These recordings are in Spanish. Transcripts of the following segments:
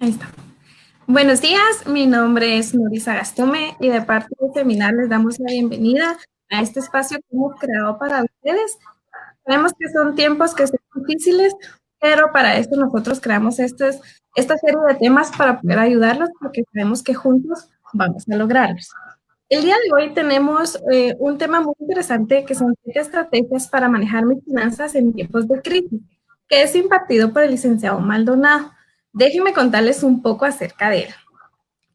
Ahí está. Buenos días, mi nombre es Norisa Gastume y de parte del seminar les damos la bienvenida a este espacio que hemos creado para ustedes. Sabemos que son tiempos que son difíciles, pero para esto nosotros creamos esta serie de temas para poder ayudarlos porque sabemos que juntos vamos a lograrlos. El día de hoy tenemos un tema muy interesante que son 7 estrategias para manejar mis finanzas en tiempos de crisis, que es impartido por el licenciado Maldonado. Déjenme contarles un poco acerca de él.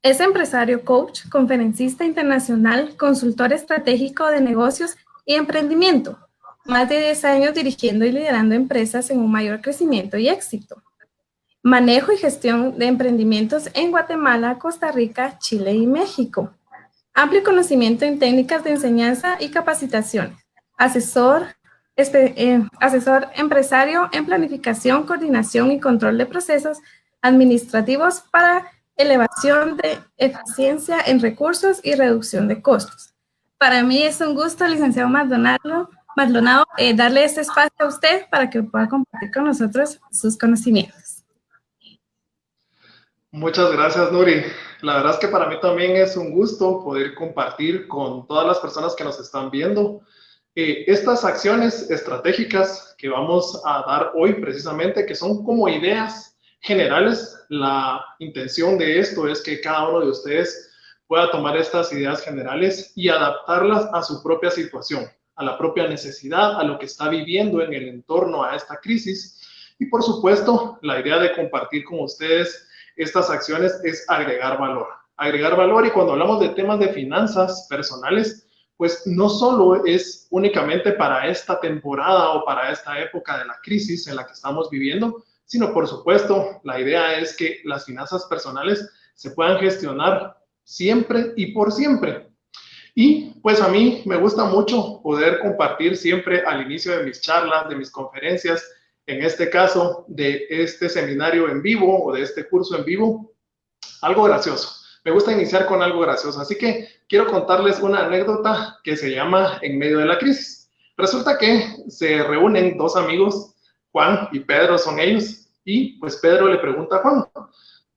Es empresario coach, conferencista internacional, consultor estratégico de negocios y emprendimiento. Más de 10 años dirigiendo y liderando empresas en un mayor crecimiento y éxito. Manejo y gestión de emprendimientos en Guatemala, Costa Rica, Chile y México. Amplio conocimiento en técnicas de enseñanza y capacitaciones. Asesor empresario en planificación, coordinación y control de procesos administrativos para elevación de eficiencia en recursos y reducción de costos. Para mí es un gusto, licenciado Maldonado, darle este espacio a usted para que pueda compartir con nosotros sus conocimientos. Muchas gracias, Nuri. La verdad es que para mí también es un gusto poder compartir con todas las personas que nos están viendo estas acciones estratégicas que vamos a dar hoy precisamente, que son como ideas generales. La intención de esto es que cada uno de ustedes pueda tomar estas ideas generales y adaptarlas a su propia situación, a la propia necesidad, a lo que está viviendo en el entorno a esta crisis. Y por supuesto, la idea de compartir con ustedes estas acciones es agregar valor. Agregar valor, y cuando hablamos de temas de finanzas personales, pues no solo es únicamente para esta temporada o para esta época de la crisis en la que estamos viviendo, sino por supuesto la idea es que las finanzas personales se puedan gestionar siempre y por siempre. Y pues a mí me gusta mucho poder compartir siempre al inicio de mis charlas, de mis conferencias, en este caso de este seminario en vivo o de este curso en vivo, algo gracioso. Me gusta iniciar con algo gracioso, así que quiero contarles una anécdota que se llama En medio de la crisis. Resulta que se reúnen dos amigos, Juan y Pedro son ellos, y pues Pedro le pregunta a Juan,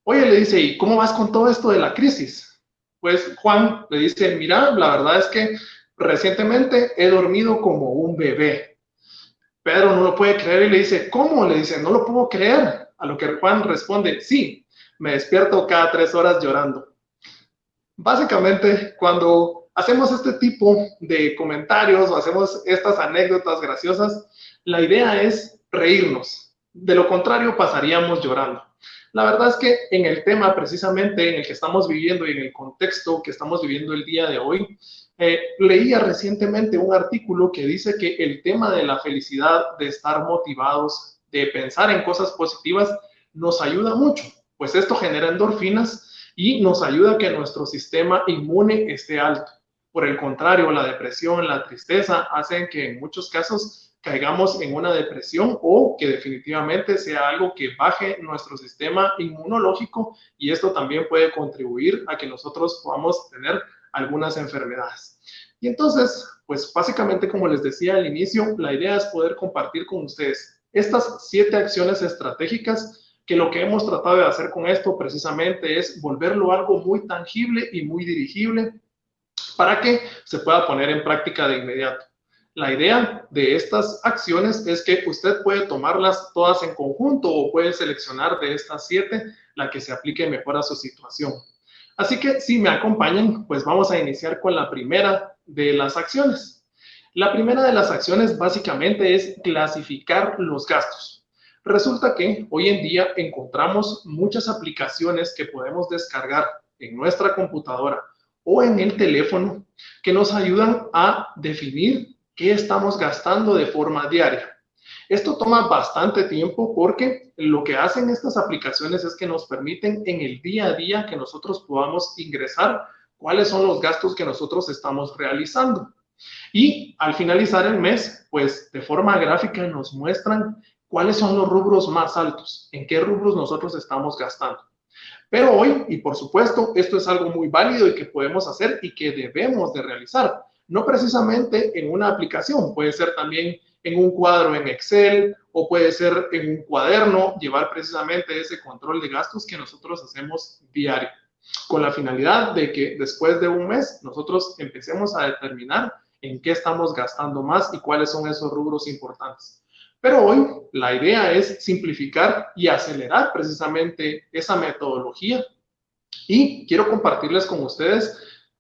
oye, le dice, ¿y cómo vas con todo esto de la crisis? Pues Juan le dice, mira, la verdad es que recientemente he dormido como un bebé. Pedro no lo puede creer y le dice, ¿cómo? Le dice, no lo puedo creer. A lo que Juan responde, sí, me despierto cada 3 horas llorando. Básicamente, cuando hacemos este tipo de comentarios o hacemos estas anécdotas graciosas, la idea es reírnos. De lo contrario, pasaríamos llorando. La verdad es que en el tema precisamente en el que estamos viviendo y en el contexto que estamos viviendo el día de hoy, leía recientemente un artículo que dice que el tema de la felicidad, de estar motivados, de pensar en cosas positivas, nos ayuda mucho, pues esto genera endorfinas y nos ayuda a que nuestro sistema inmune esté alto. Por el contrario, la depresión, la tristeza hacen que en muchos casos caigamos en una depresión o que definitivamente sea algo que baje nuestro sistema inmunológico, y esto también puede contribuir a que nosotros podamos tener algunas enfermedades. Y entonces, pues básicamente como les decía al inicio, la idea es poder compartir con ustedes estas 7 acciones estratégicas que lo que hemos tratado de hacer con esto precisamente es volverlo algo muy tangible y muy dirigible para que se pueda poner en práctica de inmediato. La idea de estas acciones es que usted puede tomarlas todas en conjunto o puede seleccionar de estas 7 la que se aplique mejor a su situación. Así que si me acompañan, pues vamos a iniciar con la primera de las acciones. La primera de las acciones básicamente es clasificar los gastos. Resulta que hoy en día encontramos muchas aplicaciones que podemos descargar en nuestra computadora o en el teléfono que nos ayudan a definir qué estamos gastando de forma diaria. Esto toma bastante tiempo porque lo que hacen estas aplicaciones es que nos permiten en el día a día que nosotros podamos ingresar cuáles son los gastos que nosotros estamos realizando. Y al finalizar el mes, pues de forma gráfica nos muestran cuáles son los rubros más altos, en qué rubros nosotros estamos gastando. Pero hoy, y por supuesto, esto es algo muy válido y que podemos hacer y que debemos de realizar. No precisamente en una aplicación, puede ser también en un cuadro en Excel o puede ser en un cuaderno, llevar precisamente ese control de gastos que nosotros hacemos diario, con la finalidad de que después de un mes nosotros empecemos a determinar en qué estamos gastando más y cuáles son esos rubros importantes. Pero hoy la idea es simplificar y acelerar precisamente esa metodología y quiero compartirles con ustedes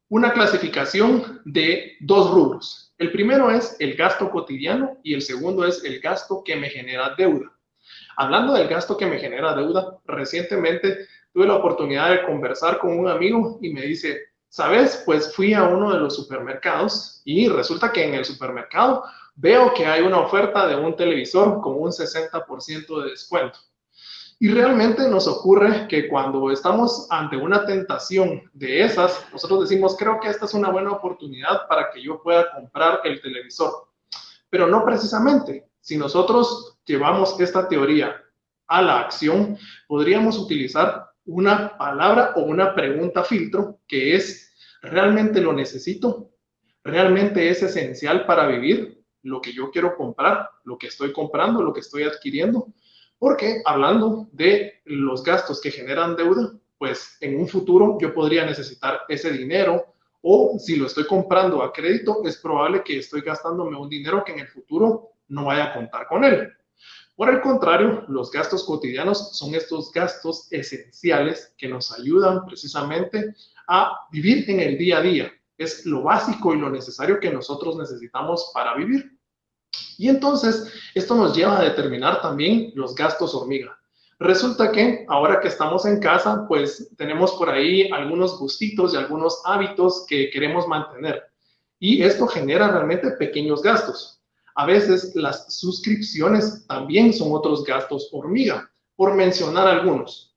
una clasificación de dos rubros. El primero es el gasto cotidiano y el segundo es el gasto que me genera deuda. Hablando del gasto que me genera deuda, recientemente tuve la oportunidad de conversar con un amigo y me dice, ¿sabes? Pues fui a uno de los supermercados y resulta que en el supermercado veo que hay una oferta de un televisor con un 60% de descuento. Y realmente nos ocurre que cuando estamos ante una tentación de esas, nosotros decimos, creo que esta es una buena oportunidad para que yo pueda comprar el televisor. Pero no precisamente. Si nosotros llevamos esta teoría a la acción, podríamos utilizar una palabra o una pregunta filtro que es, ¿realmente lo necesito? ¿Realmente es esencial para vivir lo que yo quiero comprar, lo que estoy comprando, lo que estoy adquiriendo? Porque hablando de los gastos que generan deuda, pues en un futuro yo podría necesitar ese dinero o si lo estoy comprando a crédito, es probable que estoy gastándome un dinero que en el futuro no vaya a contar con él. Por el contrario, los gastos cotidianos son estos gastos esenciales que nos ayudan precisamente a vivir en el día a día. Es lo básico y lo necesario que nosotros necesitamos para vivir. Y entonces, esto nos lleva a determinar también los gastos hormiga. Resulta que ahora que estamos en casa, pues tenemos por ahí algunos gustitos y algunos hábitos que queremos mantener. Y esto genera realmente pequeños gastos. A veces las suscripciones también son otros gastos hormiga, por mencionar algunos.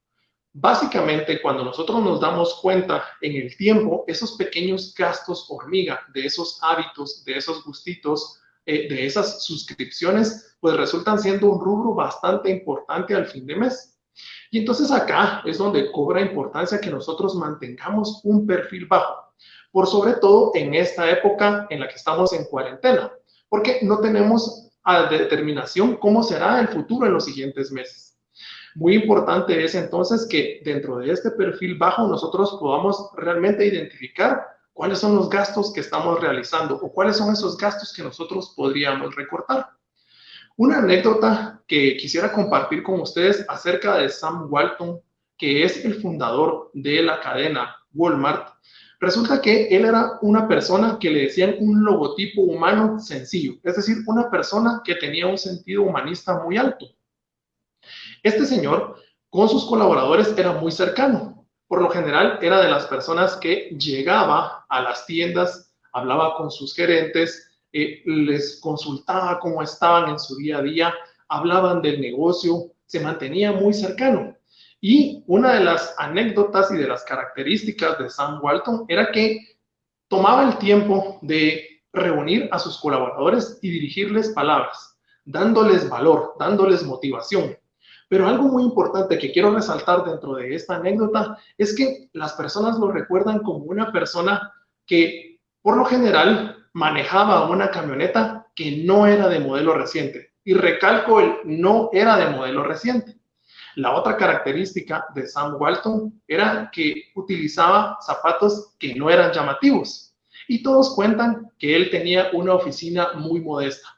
Básicamente, cuando nosotros nos damos cuenta en el tiempo, esos pequeños gastos hormiga, de esos hábitos, de esos gustitos, de esas suscripciones, pues resultan siendo un rubro bastante importante al fin de mes. Y entonces acá es donde cobra importancia que nosotros mantengamos un perfil bajo, por sobre todo en esta época en la que estamos en cuarentena, porque no tenemos a determinación cómo será el futuro en los siguientes meses. Muy importante es entonces que dentro de este perfil bajo nosotros podamos realmente identificar cuáles son los gastos que estamos realizando o cuáles son esos gastos que nosotros podríamos recortar. Una anécdota que quisiera compartir con ustedes acerca de Sam Walton, que es el fundador de la cadena Walmart. Resulta que él era una persona que le decían un logotipo humano sencillo, es decir, una persona que tenía un sentido humanista muy alto. Este señor con sus colaboradores era muy cercano. Por lo general era de las personas que llegaba a las tiendas, hablaba con sus gerentes, les consultaba cómo estaban en su día a día, hablaban del negocio, se mantenía muy cercano. Y una de las anécdotas y de las características de Sam Walton era que tomaba el tiempo de reunir a sus colaboradores y dirigirles palabras, dándoles valor, dándoles motivación. Pero algo muy importante que quiero resaltar dentro de esta anécdota es que las personas lo recuerdan como una persona que por lo general manejaba una camioneta que no era de modelo reciente. Y recalco el no era de modelo reciente. La otra característica de Sam Walton era que utilizaba zapatos que no eran llamativos. Y todos cuentan que él tenía una oficina muy modesta.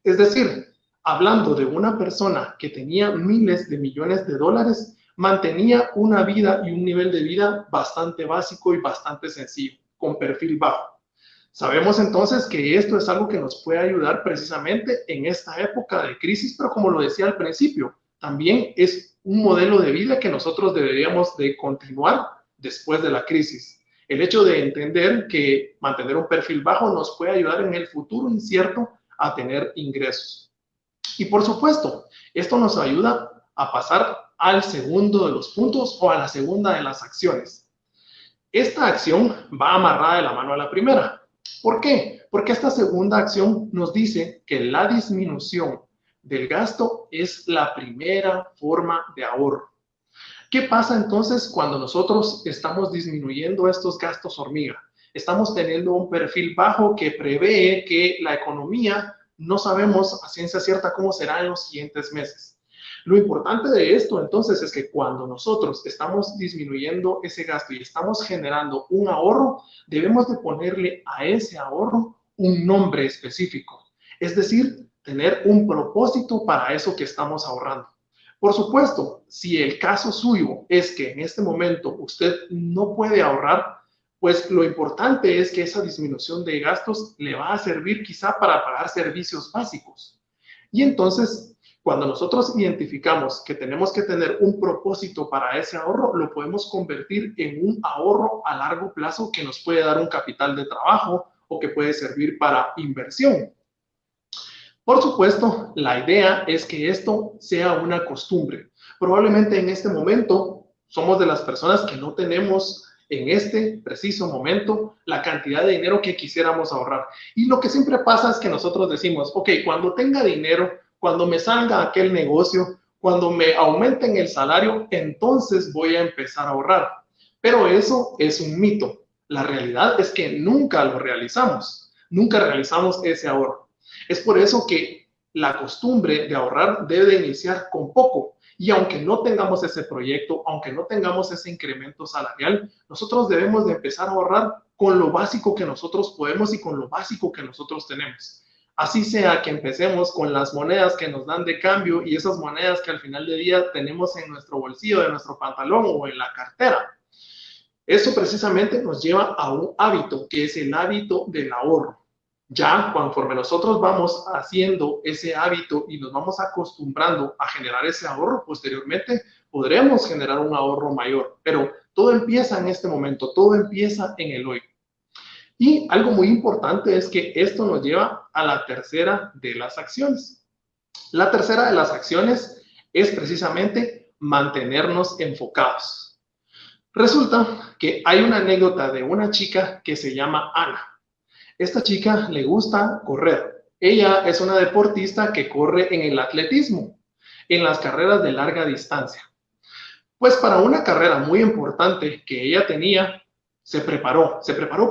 Es decir, hablando de una persona que tenía miles de millones de dólares, mantenía una vida y un nivel de vida bastante básico y bastante sencillo, con perfil bajo. Sabemos entonces que esto es algo que nos puede ayudar precisamente en esta época de crisis, pero como lo decía al principio, también es un modelo de vida que nosotros deberíamos de continuar después de la crisis. El hecho de entender que mantener un perfil bajo nos puede ayudar en el futuro incierto a tener ingresos. Y por supuesto, esto nos ayuda a pasar al segundo de los puntos o a la segunda de las acciones. Esta acción va amarrada de la mano a la primera. ¿Por qué? Porque esta segunda acción nos dice que la disminución del gasto es la primera forma de ahorro. ¿Qué pasa entonces cuando nosotros estamos disminuyendo estos gastos hormiga? Estamos teniendo un perfil bajo que prevé que la economía no sabemos a ciencia cierta cómo será en los siguientes meses. Lo importante de esto entonces es que cuando nosotros estamos disminuyendo ese gasto y estamos generando un ahorro, debemos de ponerle a ese ahorro un nombre específico. Es decir, tener un propósito para eso que estamos ahorrando. Por supuesto, si el caso suyo es que en este momento usted no puede ahorrar, pues lo importante es que esa disminución de gastos le va a servir quizá para pagar servicios básicos. Y entonces, cuando nosotros identificamos que tenemos que tener un propósito para ese ahorro, lo podemos convertir en un ahorro a largo plazo que nos puede dar un capital de trabajo o que puede servir para inversión. Por supuesto, la idea es que esto sea una costumbre. Probablemente en este momento somos de las personas que no tenemos en este preciso momento la cantidad de dinero que quisiéramos ahorrar. Y lo que siempre pasa es que nosotros decimos, ok, cuando tenga dinero, cuando me salga aquel negocio, cuando me aumenten el salario, entonces voy a empezar a ahorrar. Pero eso es un mito. La realidad es que nunca lo realizamos. Nunca realizamos ese ahorro. Es por eso que la costumbre de ahorrar debe iniciar con poco. Y aunque no tengamos ese proyecto, aunque no tengamos ese incremento salarial, nosotros debemos de empezar a ahorrar con lo básico que nosotros podemos y con lo básico que nosotros tenemos. Así sea que empecemos con las monedas que nos dan de cambio y esas monedas que al final del día tenemos en nuestro bolsillo, de nuestro pantalón o en la cartera. Eso precisamente nos lleva a un hábito, que es el hábito del ahorro. Ya conforme nosotros vamos haciendo ese hábito y nos vamos acostumbrando a generar ese ahorro, posteriormente podremos generar un ahorro mayor. Pero todo empieza en este momento, todo empieza en el hoy. Y algo muy importante es que esto nos lleva a la tercera de las acciones. La tercera de las acciones es precisamente mantenernos enfocados. Resulta que hay una anécdota de una chica que se llama Ana. Esta chica le gusta correr. Ella es una deportista que corre en el atletismo, en las carreras de larga distancia. Pues para una carrera muy importante que ella tenía, se preparó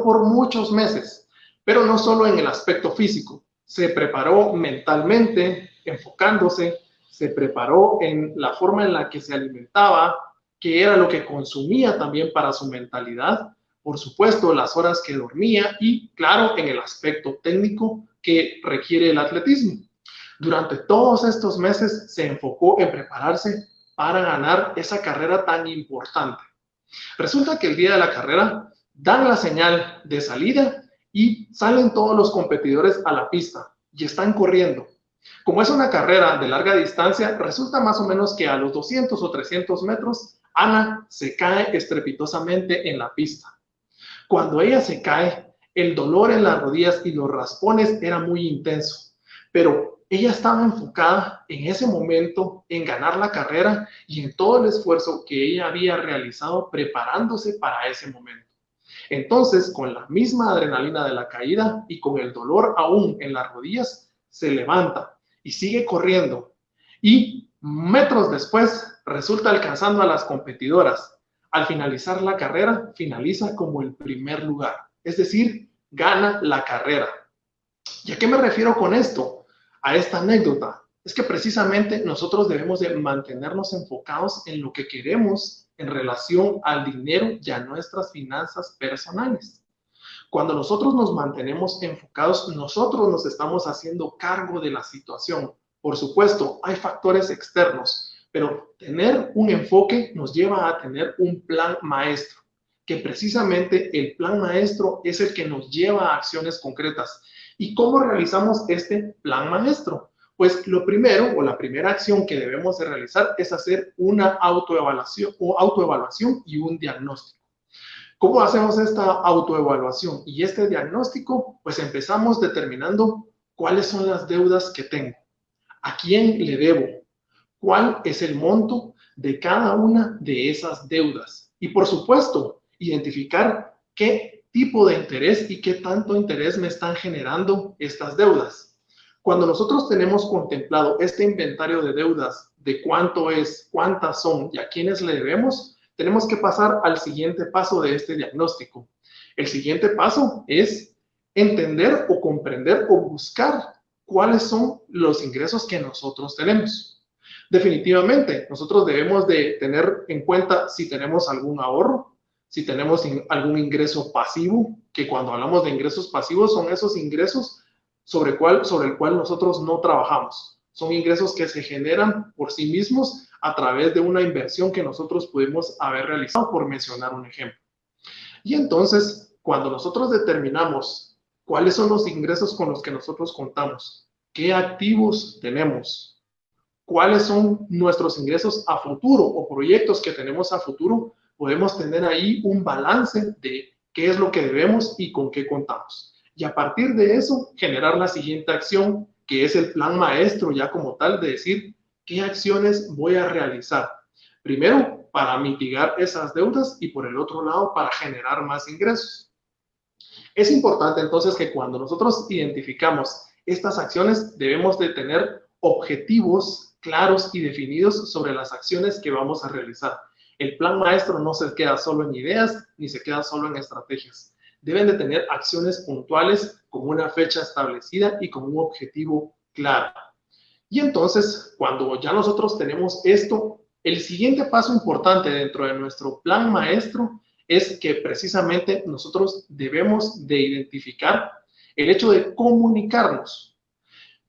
por muchos meses, pero no solo en el aspecto físico, se preparó mentalmente, enfocándose, se preparó en la forma en la que se alimentaba, qué era lo que consumía también para su mentalidad, por supuesto, las horas que dormía y, claro, en el aspecto técnico que requiere el atletismo. Durante todos estos meses se enfocó en prepararse para ganar esa carrera tan importante. Resulta que el día de la carrera dan la señal de salida y salen todos los competidores a la pista y están corriendo. Como es una carrera de larga distancia, resulta más o menos que a los 200 o 300 metros, Ana se cae estrepitosamente en la pista. Cuando ella se cae, el dolor en las rodillas y los raspones era muy intenso, pero ella estaba enfocada en ese momento en ganar la carrera y en todo el esfuerzo que ella había realizado preparándose para ese momento. Entonces, con la misma adrenalina de la caída y con el dolor aún en las rodillas, se levanta y sigue corriendo. Y metros después resulta alcanzando a las competidoras. Al finalizar la carrera, finaliza como el primer lugar, es decir, gana la carrera. ¿Y a qué me refiero con esto? A esta anécdota. Es que precisamente nosotros debemos de mantenernos enfocados en lo que queremos en relación al dinero y a nuestras finanzas personales. Cuando nosotros nos mantenemos enfocados, nosotros nos estamos haciendo cargo de la situación. Por supuesto, hay factores externos, pero tener un enfoque nos lleva a tener un plan maestro, que precisamente el plan maestro es el que nos lleva a acciones concretas. ¿Y cómo realizamos este plan maestro? Pues lo primero o la primera acción que debemos de realizar es hacer una autoevaluación y un diagnóstico. ¿Cómo hacemos esta autoevaluación y este diagnóstico? Pues empezamos determinando cuáles son las deudas que tengo, a quién le debo, cuál es el monto de cada una de esas deudas. Y por supuesto, identificar qué tipo de interés y qué tanto interés me están generando estas deudas. Cuando nosotros tenemos contemplado este inventario de deudas, de cuánto es, cuántas son y a quiénes le debemos, tenemos que pasar al siguiente paso de este diagnóstico. El siguiente paso es entender o comprender o buscar cuáles son los ingresos que nosotros tenemos. Definitivamente, nosotros debemos de tener en cuenta si tenemos algún ahorro, si tenemos algún ingreso pasivo, que cuando hablamos de ingresos pasivos son esos ingresos sobre el cual nosotros no trabajamos. Son ingresos que se generan por sí mismos a través de una inversión que nosotros pudimos haber realizado, por mencionar un ejemplo. Y entonces, cuando nosotros determinamos cuáles son los ingresos con los que nosotros contamos, qué activos tenemos, cuáles son nuestros ingresos a futuro o proyectos que tenemos a futuro, podemos tener ahí un balance de qué es lo que debemos y con qué contamos. Y a partir de eso, generar la siguiente acción, que es el plan maestro ya como tal, de decir qué acciones voy a realizar. Primero, para mitigar esas deudas y por el otro lado, para generar más ingresos. Es importante entonces que cuando nosotros identificamos estas acciones, debemos de tener objetivos claros y definidos sobre las acciones que vamos a realizar. El plan maestro no se queda solo en ideas ni se queda solo en estrategias. Deben de tener acciones puntuales con una fecha establecida y con un objetivo claro. Y entonces, cuando ya nosotros tenemos esto, el siguiente paso importante dentro de nuestro plan maestro es que precisamente nosotros debemos de identificar el hecho de comunicarnos.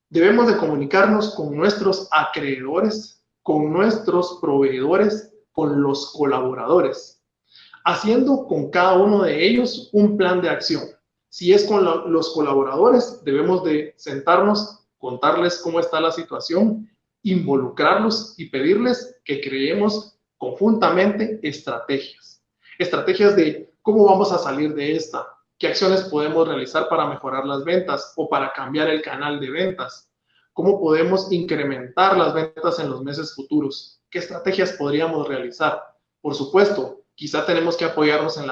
Debemos de comunicarnos con nuestros acreedores, con nuestros proveedores, con los colaboradores, haciendo con cada uno de ellos un plan de acción. Si es con los colaboradores, debemos de sentarnos, contarles cómo está la situación, involucrarlos y pedirles que creemos conjuntamente estrategias. Estrategias de cómo vamos a salir de esta, qué acciones podemos realizar para mejorar las ventas o para cambiar el canal de ventas, cómo podemos incrementar las ventas en los meses futuros, qué estrategias podríamos realizar. Por supuesto, quizá tenemos que apoyarnos en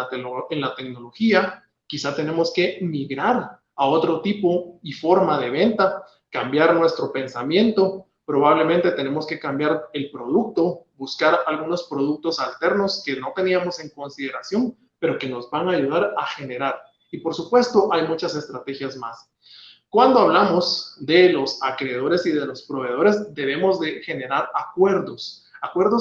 la tecnología, quizá tenemos que migrar a otro tipo y forma de venta, cambiar nuestro pensamiento, probablemente tenemos que cambiar el producto, buscar algunos productos alternos que no teníamos en consideración, pero que nos van a ayudar a generar. Y por supuesto, hay muchas estrategias más. Cuando hablamos de los acreedores y de los proveedores, debemos de generar acuerdos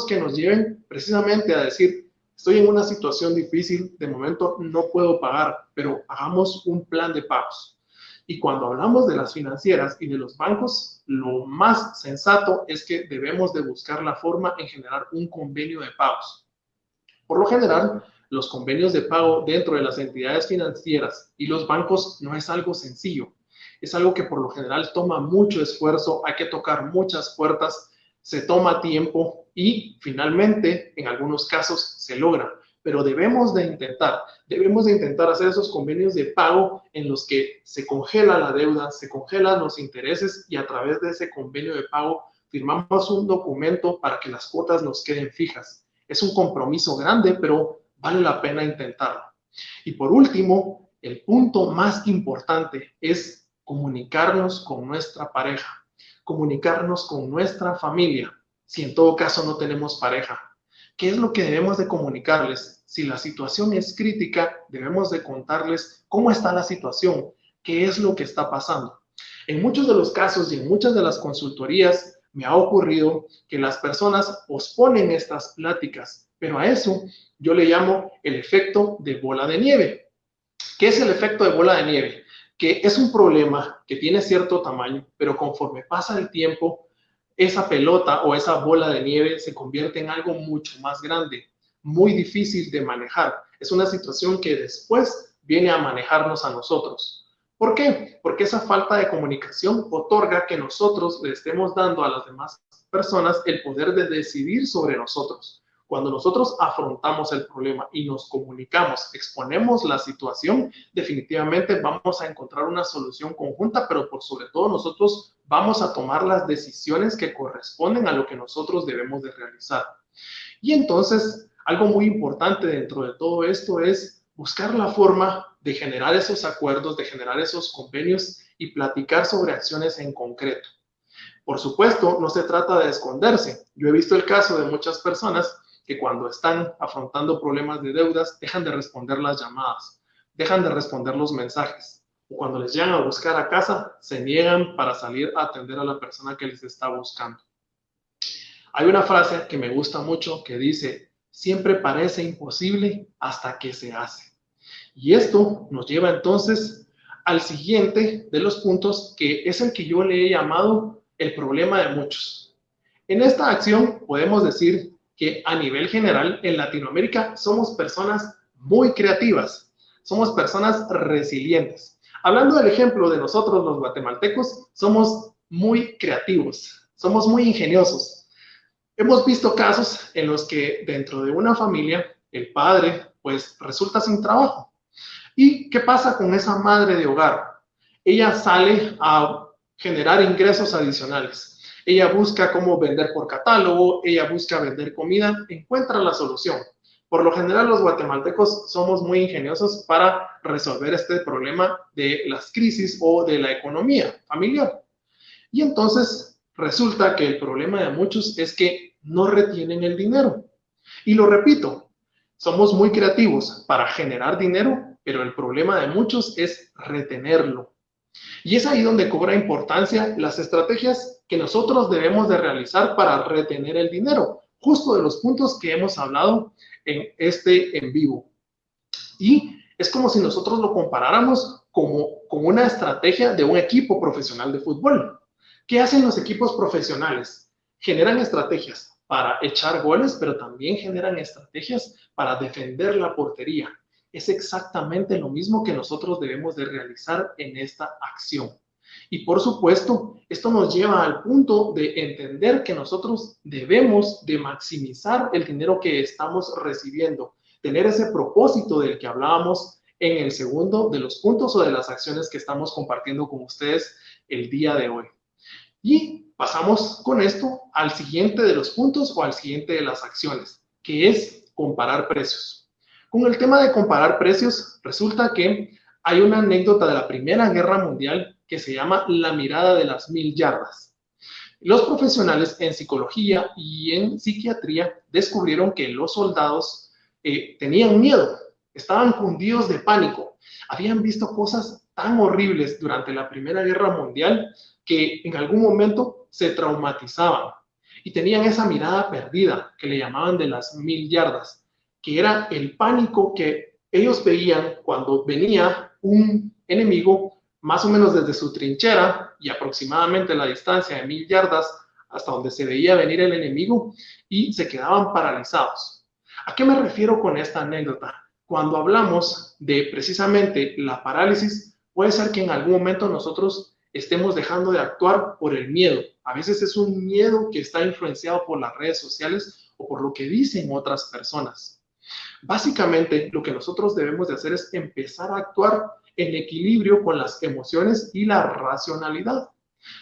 que nos lleven precisamente a decir, estoy en una situación difícil, de momento no puedo pagar, pero hagamos un plan de pagos. Y cuando hablamos de las financieras y de los bancos, lo más sensato es que debemos de buscar la forma en generar un convenio de pagos. Por lo general, los convenios de pago dentro de las entidades financieras y los bancos no es algo sencillo. Es algo que por lo general toma mucho esfuerzo, hay que tocar muchas puertas, se toma tiempo y finalmente, en algunos casos, se logra. Pero debemos de intentar hacer esos convenios de pago en los que se congela la deuda, se congelan los intereses y a través de ese convenio de pago firmamos un documento para que las cuotas nos queden fijas. Es un compromiso grande, pero vale la pena intentarlo. Y por último, el punto más importante es comunicarnos con nuestra pareja, comunicarnos con nuestra familia, si en todo caso no tenemos pareja. ¿Qué es lo que debemos de comunicarles? Si la situación es crítica, debemos de contarles cómo está la situación, qué es lo que está pasando. En muchos de los casos y en muchas de las consultorías me ha ocurrido que las personas posponen estas pláticas, pero a eso yo le llamo el efecto de bola de nieve. ¿Qué es el efecto de bola de nieve? Que es un problema que tiene cierto tamaño, pero conforme pasa el tiempo, esa pelota o esa bola de nieve se convierte en algo mucho más grande, muy difícil de manejar. Es una situación que después viene a manejarnos a nosotros. ¿Por qué? Porque esa falta de comunicación otorga que nosotros le estemos dando a las demás personas el poder de decidir sobre nosotros. Cuando nosotros afrontamos el problema y nos comunicamos, exponemos la situación, definitivamente vamos a encontrar una solución conjunta, pero por sobre todo nosotros vamos a tomar las decisiones que corresponden a lo que nosotros debemos de realizar. Y entonces, algo muy importante dentro de todo esto es buscar la forma de generar esos acuerdos, de generar esos convenios y platicar sobre acciones en concreto. Por supuesto, no se trata de esconderse. Yo he visto el caso de muchas personas que cuando están afrontando problemas de deudas, dejan de responder las llamadas, dejan de responder los mensajes. o cuando les llegan a buscar a casa, se niegan para salir a atender a la persona que les está buscando. Hay una frase que me gusta mucho que dice, siempre parece imposible hasta que se hace. Y esto nos lleva entonces al siguiente de los puntos, que es el que yo le he llamado el problema de muchos. En esta acción podemos decir que a nivel general en Latinoamérica somos personas muy creativas, somos personas resilientes. Hablando del ejemplo de nosotros los guatemaltecos, somos muy creativos, somos muy ingeniosos. Hemos visto casos en los que dentro de una familia el padre pues resulta sin trabajo. ¿Y qué pasa con esa madre de hogar? Ella sale a generar ingresos adicionales. Ella busca cómo vender por catálogo, ella busca vender comida, encuentra la solución. Por lo general los guatemaltecos somos muy ingeniosos para resolver este problema de las crisis o de la economía familiar. Y entonces resulta que el problema de muchos es que no retienen el dinero. Y lo repito, somos muy creativos para generar dinero, pero el problema de muchos es retenerlo. Y es ahí donde cobra importancia las estrategias que nosotros debemos de realizar para retener el dinero, justo de los puntos que hemos hablado en este en vivo. Y es como si nosotros lo comparáramos con una estrategia de un equipo profesional de fútbol. ¿Qué hacen los equipos profesionales? Generan estrategias para echar goles, pero también generan estrategias para defender la portería. Es exactamente lo mismo que nosotros debemos de realizar en esta acción. Y por supuesto, esto nos lleva al punto de entender que nosotros debemos de maximizar el dinero que estamos recibiendo, tener ese propósito del que hablábamos en el segundo de los puntos o de las acciones que estamos compartiendo con ustedes el día de hoy. Y pasamos con esto al siguiente de los puntos o al siguiente de las acciones, que es comparar precios. Con el tema de comparar precios, resulta que hay una anécdota de la Primera Guerra Mundial que se llama la mirada de las 1000 yardas. Los profesionales en psicología y en psiquiatría descubrieron que los soldados tenían miedo, estaban fundidos de pánico, habían visto cosas tan horribles durante la Primera Guerra Mundial que en algún momento se traumatizaban y tenían esa mirada perdida que le llamaban de las 1000 yardas, que era el pánico que ellos veían cuando venía un enemigo más o menos desde su trinchera y aproximadamente la distancia de 1000 yardas hasta donde se veía venir el enemigo, y se quedaban paralizados. ¿A qué me refiero con esta anécdota? Cuando hablamos de precisamente la parálisis, puede ser que en algún momento nosotros estemos dejando de actuar por el miedo. A veces es un miedo que está influenciado por las redes sociales o por lo que dicen otras personas. Básicamente, lo que nosotros debemos de hacer es empezar a actuar en equilibrio con las emociones y la racionalidad.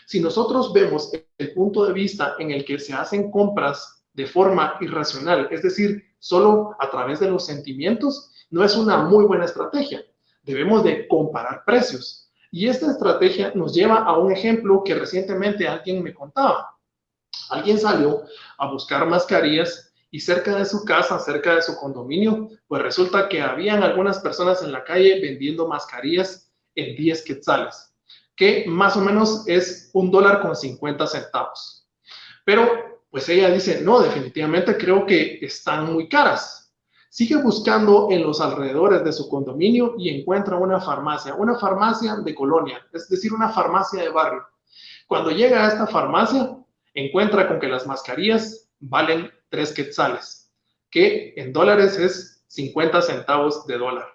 Si nosotros vemos el punto de vista en el que se hacen compras de forma irracional, es decir, solo a través de los sentimientos, no es una muy buena estrategia. Debemos de comparar precios. Y esta estrategia nos lleva a un ejemplo que recientemente alguien me contaba. Alguien salió a buscar mascarillas y cerca de su casa, cerca de su condominio, pues resulta que habían algunas personas en la calle vendiendo mascarillas en 10 quetzales, que más o menos es $1.50. Pero pues ella dice, no, definitivamente creo que están muy caras. Sigue buscando en los alrededores de su condominio y encuentra una farmacia de colonia, es decir, una farmacia de barrio. Cuando llega a esta farmacia, encuentra con que las mascarillas valen 3 quetzales, que en dólares es 50 centavos de dólar.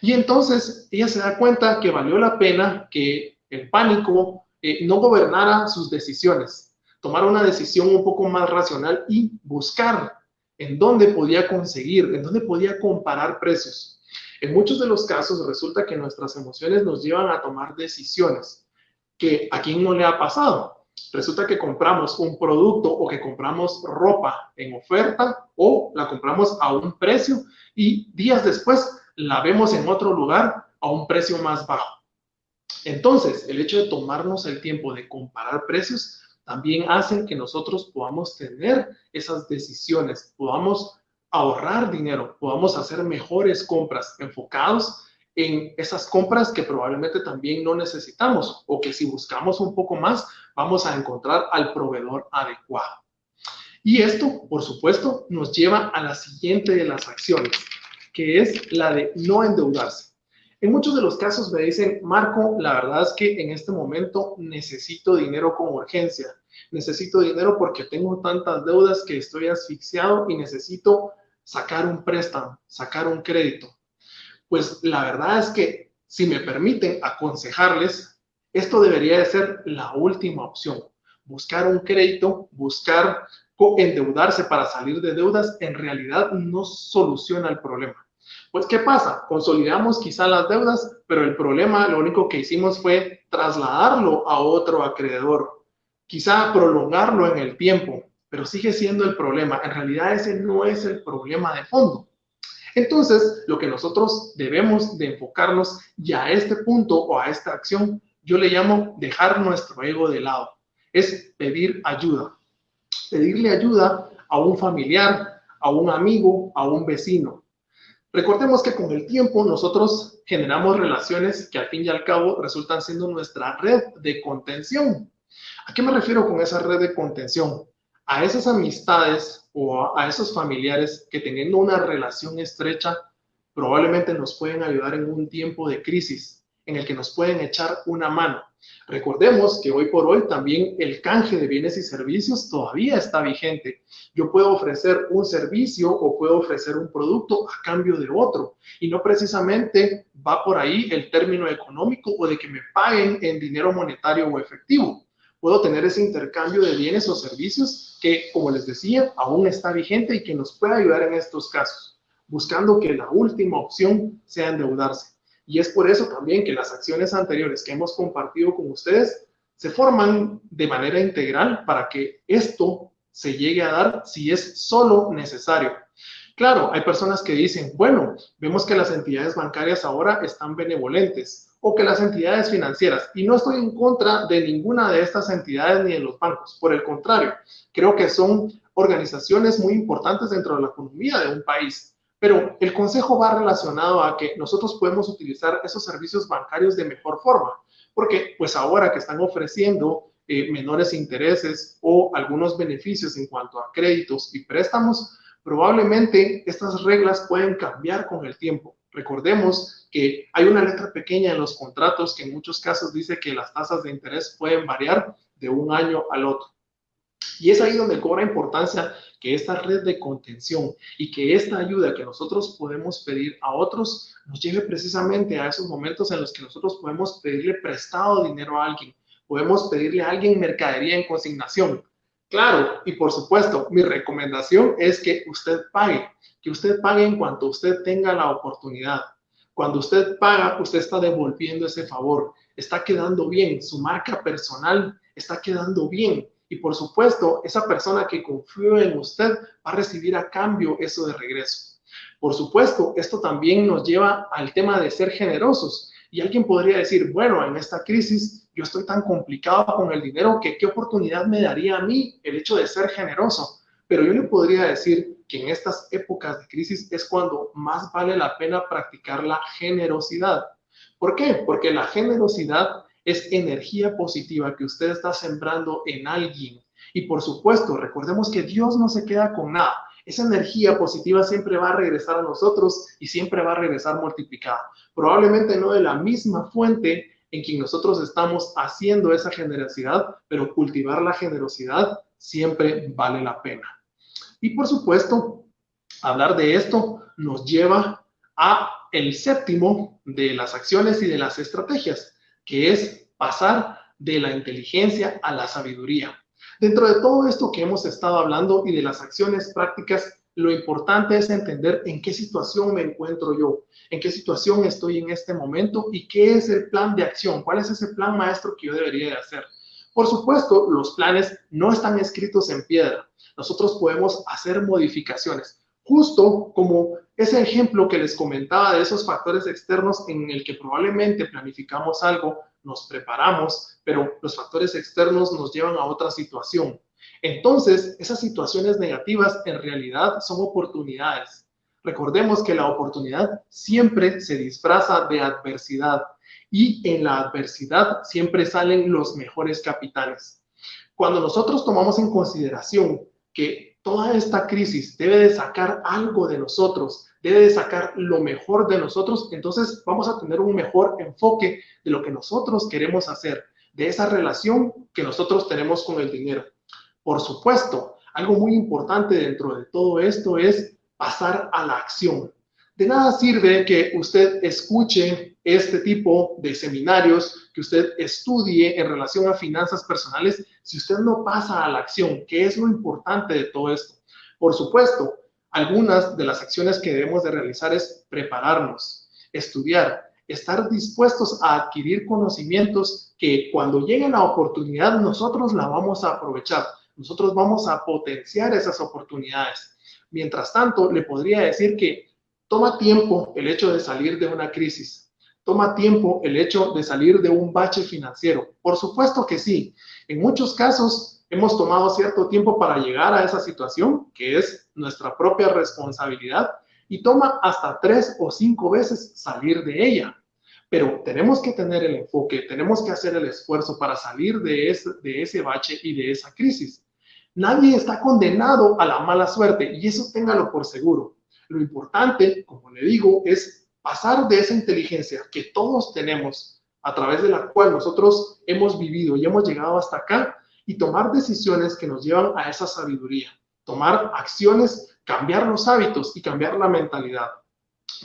Y entonces ella se da cuenta que valió la pena que el pánico no gobernara sus decisiones, tomar una decisión un poco más racional y buscar en dónde podía conseguir, en dónde podía comparar precios. En muchos de los casos resulta que nuestras emociones nos llevan a tomar decisiones que a quién no le ha pasado. Resulta que compramos un producto o que compramos ropa en oferta o la compramos a un precio y días después la vemos en otro lugar a un precio más bajo. Entonces, el hecho de tomarnos el tiempo de comparar precios también hace que nosotros podamos tener esas decisiones, podamos ahorrar dinero, podamos hacer mejores compras enfocados en esas compras que probablemente también no necesitamos o que si buscamos un poco más vamos a encontrar al proveedor adecuado. Y esto, por supuesto, nos lleva a la siguiente de las acciones, que es la de no endeudarse. En muchos de los casos me dicen, Marco, la verdad es que en este momento necesito dinero con urgencia. Necesito dinero porque tengo tantas deudas que estoy asfixiado y necesito sacar un préstamo, sacar un crédito. Pues la verdad es que, si me permiten aconsejarles, esto debería de ser la última opción. Buscar un crédito, buscar endeudarse para salir de deudas, en realidad no soluciona el problema. Pues, ¿qué pasa? Consolidamos quizá las deudas, pero el problema lo único que hicimos fue trasladarlo a otro acreedor, quizá prolongarlo en el tiempo, pero sigue siendo el problema. En realidad ese no es el problema de fondo. Entonces, lo que nosotros debemos de enfocarnos y a este punto o a esta acción, yo le llamo dejar nuestro ego de lado. Es pedir ayuda. Pedirle ayuda a un familiar, a un amigo, a un vecino. Recordemos que con el tiempo nosotros generamos relaciones que al fin y al cabo resultan siendo nuestra red de contención. ¿A qué me refiero con esa red de contención? A esas amistades o a esos familiares que teniendo una relación estrecha probablemente nos pueden ayudar en un tiempo de crisis, en el que nos pueden echar una mano. Recordemos que hoy por hoy también el canje de bienes y servicios todavía está vigente. Yo puedo ofrecer un servicio o puedo ofrecer un producto a cambio de otro y no precisamente va por ahí el término económico o de que me paguen en dinero monetario o efectivo. Puedo tener ese intercambio de bienes o servicios que, como les decía, aún está vigente y que nos puede ayudar en estos casos, buscando que la última opción sea endeudarse. Y es por eso también que las acciones anteriores que hemos compartido con ustedes se forman de manera integral para que esto se llegue a dar si es solo necesario. Claro, hay personas que dicen, bueno, vemos que las entidades bancarias ahora están benevolentes o que las entidades financieras, y no estoy en contra de ninguna de estas entidades ni de los bancos, por el contrario, creo que son organizaciones muy importantes dentro de la economía de un país, pero el consejo va relacionado a que nosotros podemos utilizar esos servicios bancarios de mejor forma, porque pues ahora que están ofreciendo menores intereses o algunos beneficios en cuanto a créditos y préstamos, probablemente estas reglas pueden cambiar con el tiempo. Recordemos que hay una letra pequeña en los contratos que en muchos casos dice que las tasas de interés pueden variar de un año al otro. Y es ahí donde cobra importancia que esta red de contención y que esta ayuda que nosotros podemos pedir a otros nos lleve precisamente a esos momentos en los que nosotros podemos pedirle prestado dinero a alguien, podemos pedirle a alguien mercadería en consignación. Claro, y por supuesto, mi recomendación es que usted pague en cuanto usted tenga la oportunidad. Cuando usted paga, usted está devolviendo ese favor, está quedando bien, su marca personal está quedando bien. Y por supuesto, esa persona que confió en usted va a recibir a cambio eso de regreso. Por supuesto, esto también nos lleva al tema de ser generosos. Y alguien podría decir, bueno, en esta crisis yo estoy tan complicado con el dinero que qué oportunidad me daría a mí el hecho de ser generoso. Pero yo le podría decir que en estas épocas de crisis es cuando más vale la pena practicar la generosidad. ¿Por qué? Porque la generosidad es energía positiva que usted está sembrando en alguien. Y por supuesto, recordemos que Dios no se queda con nada. Esa energía positiva siempre va a regresar a nosotros y siempre va a regresar multiplicada. Probablemente no de la misma fuente en quien nosotros estamos haciendo esa generosidad, pero cultivar la generosidad siempre vale la pena. Y por supuesto, hablar de esto nos lleva a el séptimo de las acciones y de las estrategias, que es pasar de la inteligencia a la sabiduría. Dentro de todo esto que hemos estado hablando y de las acciones prácticas, lo importante es entender en qué situación me encuentro yo, en qué situación estoy en este momento y qué es el plan de acción, cuál es ese plan maestro que yo debería de hacer. Por supuesto, los planes no están escritos en piedra. Nosotros podemos hacer modificaciones, justo como ese ejemplo que les comentaba de esos factores externos en el que probablemente planificamos algo, nos preparamos, pero los factores externos nos llevan a otra situación. Entonces, esas situaciones negativas en realidad son oportunidades. Recordemos que la oportunidad siempre se disfraza de adversidad y en la adversidad siempre salen los mejores capitanes. Cuando nosotros tomamos en consideración que toda esta crisis debe de sacar algo de nosotros, debe de sacar lo mejor de nosotros, entonces vamos a tener un mejor enfoque de lo que nosotros queremos hacer, de esa relación que nosotros tenemos con el dinero. Por supuesto, algo muy importante dentro de todo esto es pasar a la acción. De nada sirve que usted escuche este tipo de seminarios, que usted estudie en relación a finanzas personales, si usted no pasa a la acción, que es lo importante de todo esto. Por supuesto, algunas de las acciones que debemos de realizar es prepararnos, estudiar, estar dispuestos a adquirir conocimientos que cuando llegue la oportunidad nosotros la vamos a aprovechar, nosotros vamos a potenciar esas oportunidades. Mientras tanto, le podría decir que toma tiempo el hecho de salir de una crisis, toma tiempo el hecho de salir de un bache financiero. Por supuesto que sí, en muchos casos hemos tomado cierto tiempo para llegar a esa situación, que es nuestra propia responsabilidad, y toma hasta 3 o 5 veces salir de ella. Pero tenemos que tener el enfoque, tenemos que hacer el esfuerzo para salir de ese bache y de esa crisis. Nadie está condenado a la mala suerte y eso téngalo por seguro. Lo importante, como le digo, es pasar de esa inteligencia que todos tenemos, a través de la cual nosotros hemos vivido y hemos llegado hasta acá, y tomar decisiones que nos llevan a esa sabiduría. Tomar acciones, cambiar los hábitos y cambiar la mentalidad.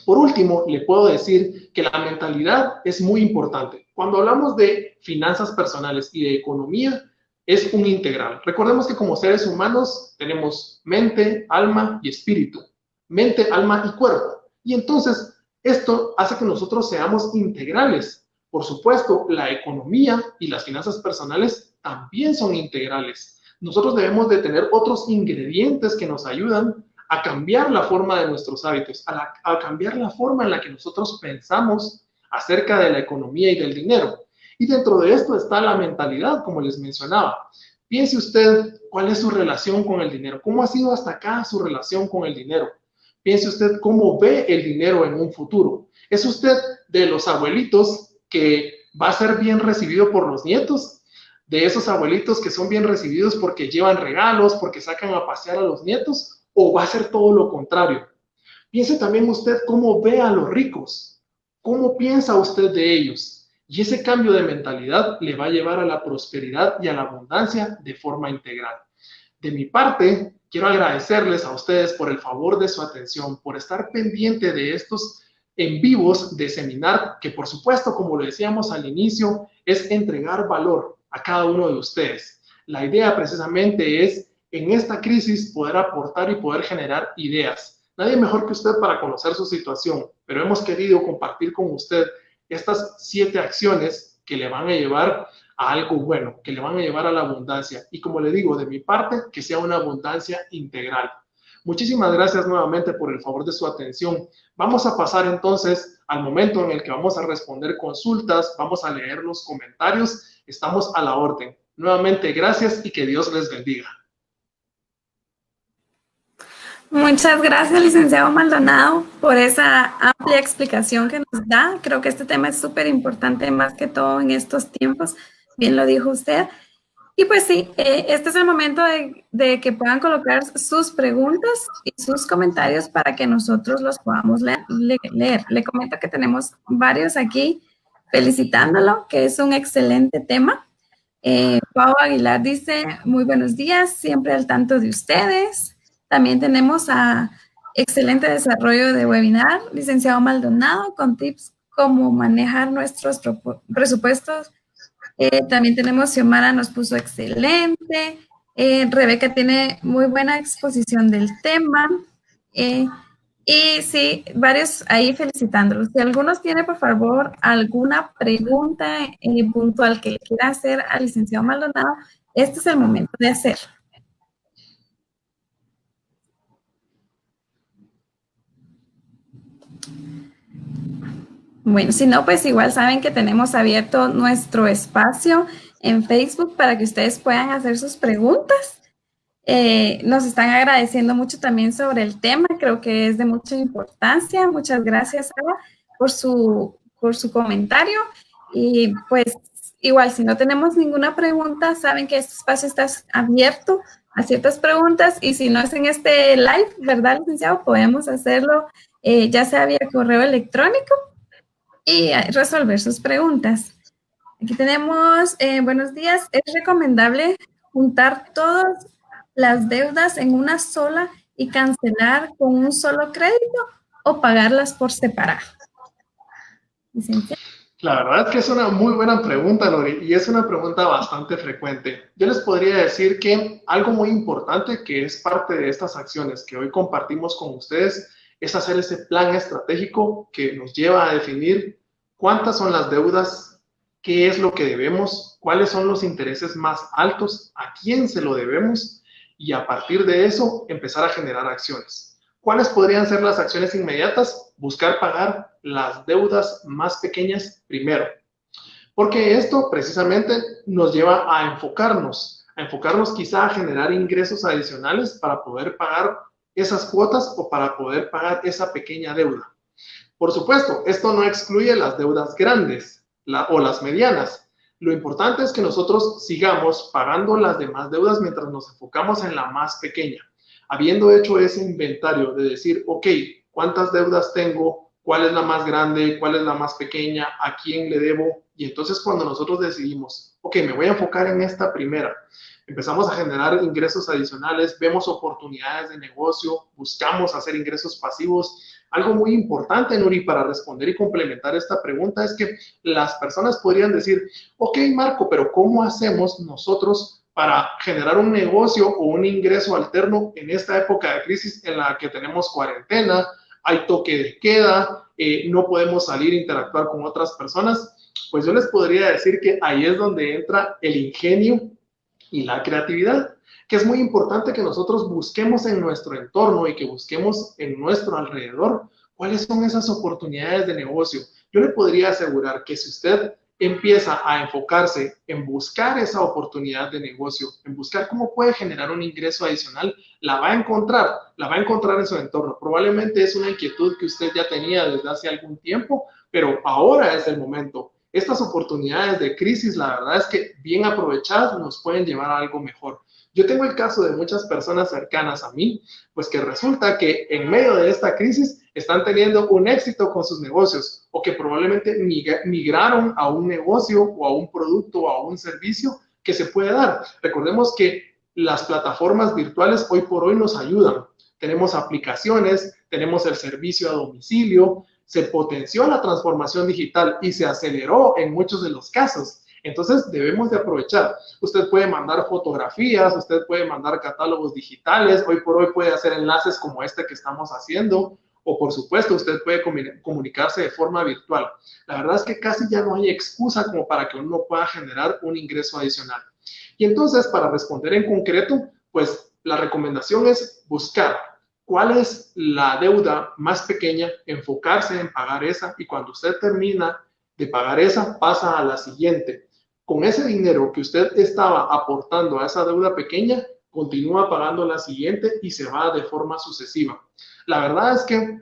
Por último, le puedo decir que la mentalidad es muy importante. Cuando hablamos de finanzas personales y de economía, es un integral. Recordemos que como seres humanos tenemos mente, alma y espíritu. Mente, alma y cuerpo. Y entonces esto hace que nosotros seamos integrales. Por supuesto, la economía y las finanzas personales también son integrales. Nosotros debemos de tener otros ingredientes que nos ayudan a cambiar la forma de nuestros hábitos, a cambiar la forma en la que nosotros pensamos acerca de la economía y del dinero. Y dentro de esto está la mentalidad, como les mencionaba. Piense usted cuál es su relación con el dinero, cómo ha sido hasta acá su relación con el dinero. Piense usted cómo ve el dinero en un futuro. ¿Es usted de los abuelitos que va a ser bien recibido por los nietos? ¿De esos abuelitos que son bien recibidos porque llevan regalos, porque sacan a pasear a los nietos? ¿O va a ser todo lo contrario? Piense también usted cómo ve a los ricos. ¿Cómo piensa usted de ellos? Y ese cambio de mentalidad le va a llevar a la prosperidad y a la abundancia de forma integral. De mi parte, quiero agradecerles a ustedes por el favor de su atención, por estar pendiente de estos en vivos de seminar, que por supuesto, como lo decíamos al inicio, es entregar valor a cada uno de ustedes. La idea precisamente es, en esta crisis, poder aportar y poder generar ideas. Nadie mejor que usted para conocer su situación, pero hemos querido compartir con usted estas 7 acciones que le van a llevar a algo bueno, que le van a llevar a la abundancia. Y como le digo, de mi parte, que sea una abundancia integral. Muchísimas gracias nuevamente por el favor de su atención. Vamos a pasar entonces al momento en el que vamos a responder consultas, vamos a leer los comentarios, estamos a la orden. Nuevamente, gracias y que Dios les bendiga. Muchas gracias, licenciado Maldonado, por esa amplia explicación que nos da. Creo que este tema es súper importante, más que todo en estos tiempos. Bien lo dijo usted. Y pues sí, este es el momento de que puedan colocar sus preguntas y sus comentarios para que nosotros los podamos leer. Le comento que tenemos varios aquí felicitándolo, que es un excelente tema. Pau Aguilar dice, muy buenos días, siempre al tanto de ustedes. También tenemos a excelente desarrollo de webinar, licenciado Maldonado, con tips cómo manejar nuestros presupuestos. También tenemos Xiomara, nos puso excelente. Rebeca tiene muy buena exposición del tema. Y sí, varios ahí felicitándolos. Si algunos tiene, por favor, alguna pregunta puntual que le quiera hacer al licenciado Maldonado, este es el momento de hacerlo. Bueno, si no, pues igual saben que tenemos abierto nuestro espacio en Facebook para que ustedes puedan hacer sus preguntas. Nos están agradeciendo mucho también sobre el tema, creo que es de mucha importancia. Muchas gracias, Sara, por su comentario. Y pues igual, si no tenemos ninguna pregunta, saben que este espacio está abierto a ciertas preguntas y si no es en este live, ¿verdad, licenciado? Podemos hacerlo ya sea vía correo electrónico y resolver sus preguntas. Aquí tenemos, buenos días, ¿es recomendable juntar todas las deudas en una sola y cancelar con un solo crédito o pagarlas por separado? Licenciada. La verdad es que es una muy buena pregunta, Lori, y es una pregunta bastante frecuente. Yo les podría decir que algo muy importante que es parte de estas acciones que hoy compartimos con ustedes es hacer ese plan estratégico que nos lleva a definir cuántas son las deudas, qué es lo que debemos, cuáles son los intereses más altos, a quién se lo debemos y a partir de eso empezar a generar acciones. ¿Cuáles podrían ser las acciones inmediatas? Buscar pagar las deudas más pequeñas primero. Porque esto precisamente nos lleva a enfocarnos quizá a generar ingresos adicionales para poder pagar esas cuotas o para poder pagar esa pequeña deuda. Por supuesto, esto no excluye las deudas grandes o las medianas. Lo importante es que nosotros sigamos pagando las demás deudas mientras nos enfocamos en la más pequeña. Habiendo hecho ese inventario de decir, ok, ¿cuántas deudas tengo? ¿Cuál es la más grande? ¿Cuál es la más pequeña? ¿A quién le debo? Y entonces cuando nosotros decidimos, ok, me voy a enfocar en esta primera, empezamos a generar ingresos adicionales, vemos oportunidades de negocio, buscamos hacer ingresos pasivos. Algo muy importante, Nuri, para responder y complementar esta pregunta es que las personas podrían decir, ok, Marco, pero ¿cómo hacemos nosotros para generar un negocio o un ingreso alterno en esta época de crisis en la que tenemos cuarentena, hay toque de queda, no podemos salir a interactuar con otras personas? Pues yo les podría decir que ahí es donde entra el ingenio y la creatividad, que es muy importante que nosotros busquemos en nuestro entorno y que busquemos en nuestro alrededor cuáles son esas oportunidades de negocio. Yo le podría asegurar que si usted empieza a enfocarse en buscar esa oportunidad de negocio, en buscar cómo puede generar un ingreso adicional, la va a encontrar en su entorno. Probablemente es una inquietud que usted ya tenía desde hace algún tiempo, pero ahora es el momento. Estas oportunidades de crisis, la verdad es que bien aprovechadas nos pueden llevar a algo mejor. Yo tengo el caso de muchas personas cercanas a mí, pues que resulta que en medio de esta crisis están teniendo un éxito con sus negocios o que probablemente migraron a un negocio o a un producto o a un servicio que se puede dar. Recordemos que las plataformas virtuales hoy por hoy nos ayudan. Tenemos aplicaciones, tenemos el servicio a domicilio, se potenció la transformación digital y se aceleró en muchos de los casos. Entonces debemos de aprovechar. Usted puede mandar fotografías, usted puede mandar catálogos digitales, hoy por hoy puede hacer enlaces como este que estamos haciendo, o por supuesto usted puede comunicarse de forma virtual. La verdad es que casi ya no hay excusa como para que uno pueda generar un ingreso adicional. Y entonces, para responder en concreto, pues la recomendación es buscar cuál es la deuda más pequeña, enfocarse en pagar esa y cuando usted termina de pagar esa, pasa a la siguiente. Con ese dinero que usted estaba aportando a esa deuda pequeña, continúa pagando la siguiente y se va de forma sucesiva. La verdad es que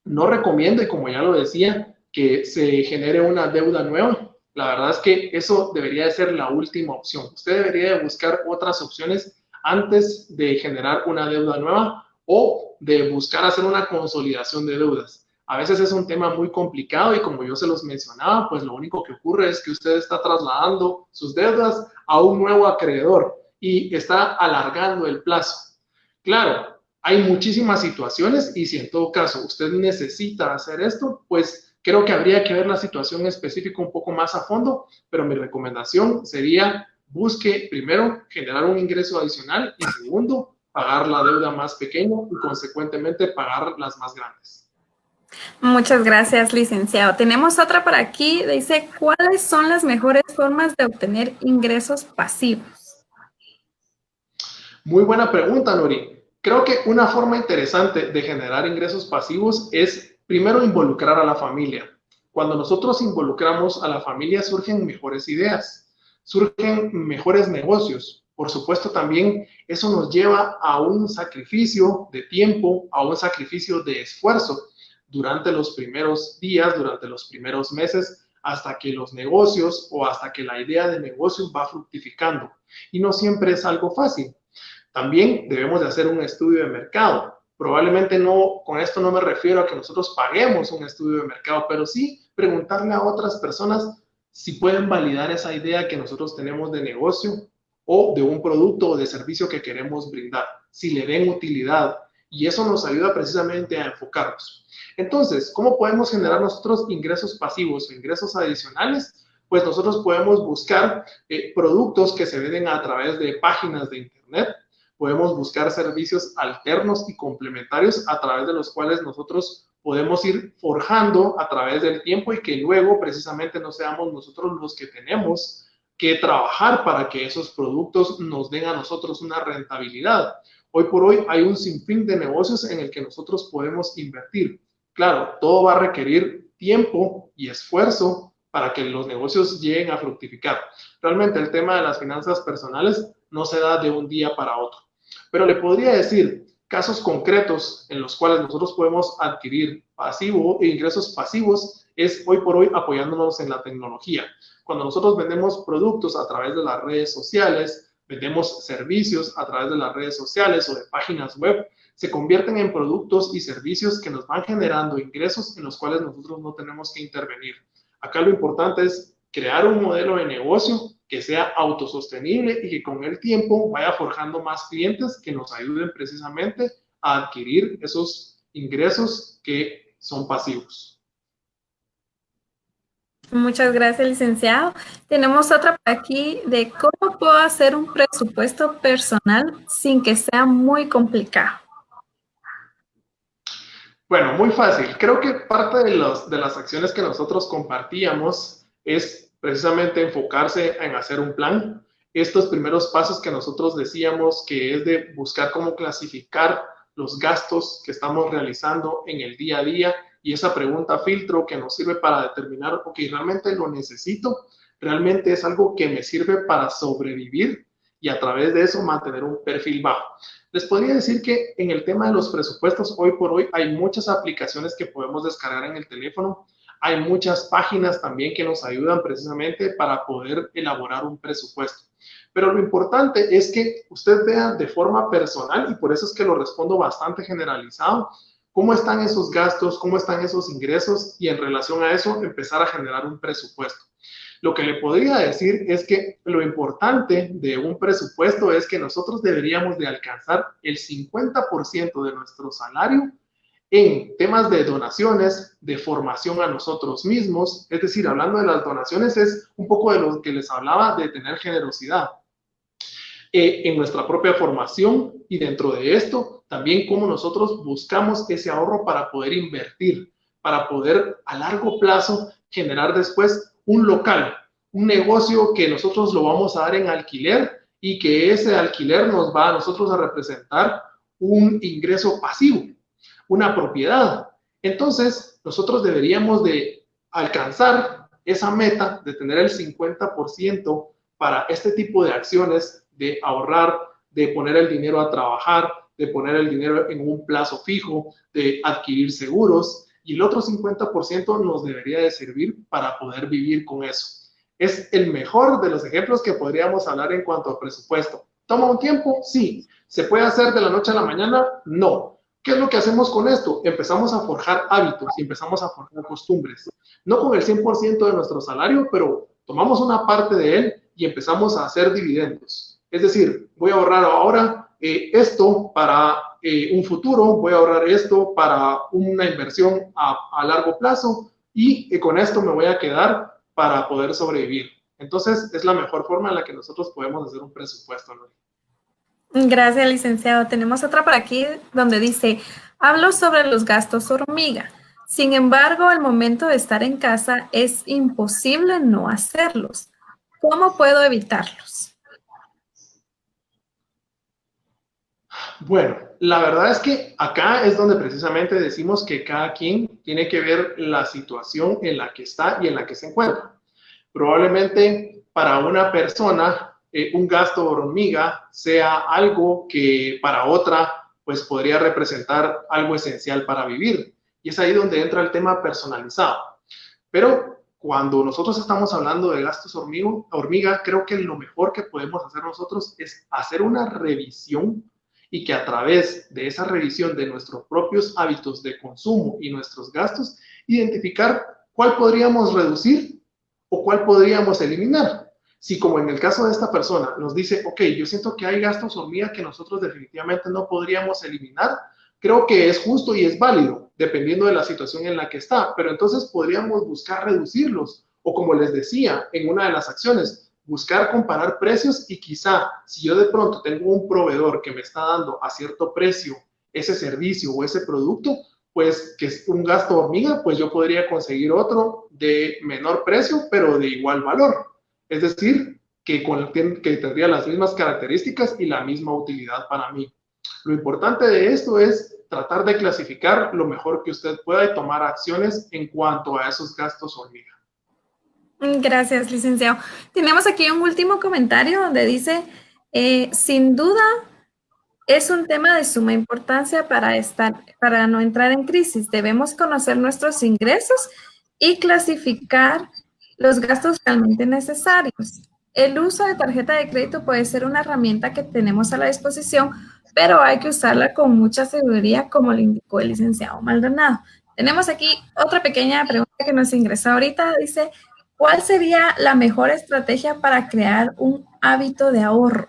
no recomiendo, y como ya lo decía, que se genere una deuda nueva. La verdad es que eso debería de ser la última opción. Usted debería de buscar otras opciones antes de generar una deuda nueva o de buscar hacer una consolidación de deudas. A veces es un tema muy complicado y como yo se los mencionaba, pues lo único que ocurre es que usted está trasladando sus deudas a un nuevo acreedor y está alargando el plazo. Claro, hay muchísimas situaciones y si en todo caso usted necesita hacer esto, pues creo que habría que ver la situación específica un poco más a fondo, pero mi recomendación sería busque primero generar un ingreso adicional y segundo, pagar la deuda más pequeña y consecuentemente pagar las más grandes. Muchas gracias, licenciado. Tenemos otra por aquí. Dice, ¿cuáles son las mejores formas de obtener ingresos pasivos? Muy buena pregunta, Nori. Creo que una forma interesante de generar ingresos pasivos es primero involucrar a la familia. Cuando nosotros involucramos a la familia surgen mejores ideas, surgen mejores negocios. Por supuesto, también eso nos lleva a un sacrificio de tiempo, a un sacrificio de esfuerzo durante los primeros días, durante los primeros meses, hasta que los negocios o hasta que la idea de negocios va fructificando. Y no siempre es algo fácil. También debemos de hacer un estudio de mercado. Probablemente no, con esto no me refiero a que nosotros paguemos un estudio de mercado, pero sí preguntarle a otras personas si pueden validar esa idea que nosotros tenemos de negocio o de un producto o de servicio que queremos brindar, si le ven utilidad. Y eso nos ayuda precisamente a enfocarnos. Entonces, ¿cómo podemos generar nosotros ingresos pasivos o ingresos adicionales? Pues nosotros podemos buscar productos que se venden a través de páginas de internet. Podemos buscar servicios alternos y complementarios a través de los cuales nosotros podemos ir forjando a través del tiempo y que luego precisamente no seamos nosotros los que tenemos que trabajar para que esos productos nos den a nosotros una rentabilidad. Hoy por hoy hay un sinfín de negocios en el que nosotros podemos invertir. Claro, todo va a requerir tiempo y esfuerzo para que los negocios lleguen a fructificar. Realmente el tema de las finanzas personales no se da de un día para otro. Pero le podría decir casos concretos en los cuales nosotros podemos adquirir ingresos pasivos es hoy por hoy apoyándonos en la tecnología. Cuando nosotros vendemos productos a través de las redes sociales, vendemos servicios a través de las redes sociales o de páginas web, se convierten en productos y servicios que nos van generando ingresos en los cuales nosotros no tenemos que intervenir. Acá lo importante es crear un modelo de negocio que sea autosostenible y que con el tiempo vaya forjando más clientes que nos ayuden precisamente a adquirir esos ingresos que son pasivos. Muchas gracias, licenciado. Tenemos otra por aquí de cómo puedo hacer un presupuesto personal sin que sea muy complicado. Bueno, muy fácil. Creo que parte de las acciones que nosotros compartíamos es precisamente enfocarse en hacer un plan. Estos primeros pasos que nosotros decíamos que es de buscar cómo clasificar los gastos que estamos realizando en el día a día y esa pregunta filtro que nos sirve para determinar, ok, realmente lo necesito, realmente es algo que me sirve para sobrevivir y a través de eso mantener un perfil bajo. Les podría decir que en el tema de los presupuestos, hoy por hoy hay muchas aplicaciones que podemos descargar en el teléfono. Hay muchas páginas también que nos ayudan precisamente para poder elaborar un presupuesto. Pero lo importante es que usted vea de forma personal, y por eso es que lo respondo bastante generalizado, cómo están esos gastos, cómo están esos ingresos y en relación a eso empezar a generar un presupuesto. Lo que le podría decir es que lo importante de un presupuesto es que nosotros deberíamos de alcanzar el 50% de nuestro salario en temas de donaciones, de formación a nosotros mismos. Es decir, hablando de las donaciones es un poco de lo que les hablaba de tener generosidad. En nuestra propia formación y dentro de esto también cómo nosotros buscamos ese ahorro para poder invertir, para poder a largo plazo generar después un local, un negocio que nosotros lo vamos a dar en alquiler y que ese alquiler nos va a nosotros a representar un ingreso pasivo, una propiedad. Entonces, nosotros deberíamos de alcanzar esa meta de tener el 50% para este tipo de acciones, de ahorrar, de poner el dinero a trabajar, de poner el dinero en un plazo fijo, de adquirir seguros, y el otro 50% nos debería de servir para poder vivir con eso. Es el mejor de los ejemplos que podríamos hablar en cuanto a presupuesto. ¿Toma un tiempo? Sí. ¿Se puede hacer de la noche a la mañana? No. ¿Qué es lo que hacemos con esto? Empezamos a forjar hábitos y empezamos a forjar costumbres. No con el 100% de nuestro salario, pero tomamos una parte de él y empezamos a hacer dividendos. Es decir, voy a ahorrar ahora esto para un futuro, voy a ahorrar esto para una inversión a largo plazo y con esto me voy a quedar para poder sobrevivir. Entonces, es la mejor forma en la que nosotros podemos hacer un presupuesto, ¿no? Gracias, licenciado. Tenemos otra por aquí donde dice, hablo sobre los gastos hormiga. Sin embargo, al momento de estar en casa es imposible no hacerlos. ¿Cómo puedo evitarlos? Bueno, la verdad es que acá es donde precisamente decimos que cada quien tiene que ver la situación en la que está y en la que se encuentra. Probablemente para una persona un gasto hormiga sea algo que para otra pues podría representar algo esencial para vivir. Y es ahí donde entra el tema personalizado. Pero cuando nosotros estamos hablando de gastos hormiga, creo que lo mejor que podemos hacer nosotros es hacer una revisión y que a través de esa revisión de nuestros propios hábitos de consumo y nuestros gastos, identificar cuál podríamos reducir o cuál podríamos eliminar. Si como en el caso de esta persona nos dice, ok, yo siento que hay gastos hormiga que nosotros definitivamente no podríamos eliminar, creo que es justo y es válido, dependiendo de la situación en la que está, pero entonces podríamos buscar reducirlos, o como les decía, en una de las acciones, buscar comparar precios y quizá si yo de pronto tengo un proveedor que me está dando a cierto precio ese servicio o ese producto, pues que es un gasto hormiga, pues yo podría conseguir otro de menor precio, pero de igual valor. Es decir, que tendría las mismas características y la misma utilidad para mí. Lo importante de esto es tratar de clasificar lo mejor que usted pueda y tomar acciones en cuanto a esos gastos hormiga. Gracias, licenciado. Tenemos aquí un último comentario donde dice, sin duda es un tema de suma importancia para no entrar en crisis. Debemos conocer nuestros ingresos y clasificar los gastos realmente necesarios. El uso de tarjeta de crédito puede ser una herramienta que tenemos a la disposición, pero hay que usarla con mucha seguridad, como lo indicó el licenciado Maldonado. Tenemos aquí otra pequeña pregunta que nos ingresó ahorita. Dice, ¿cuál sería la mejor estrategia para crear un hábito de ahorro?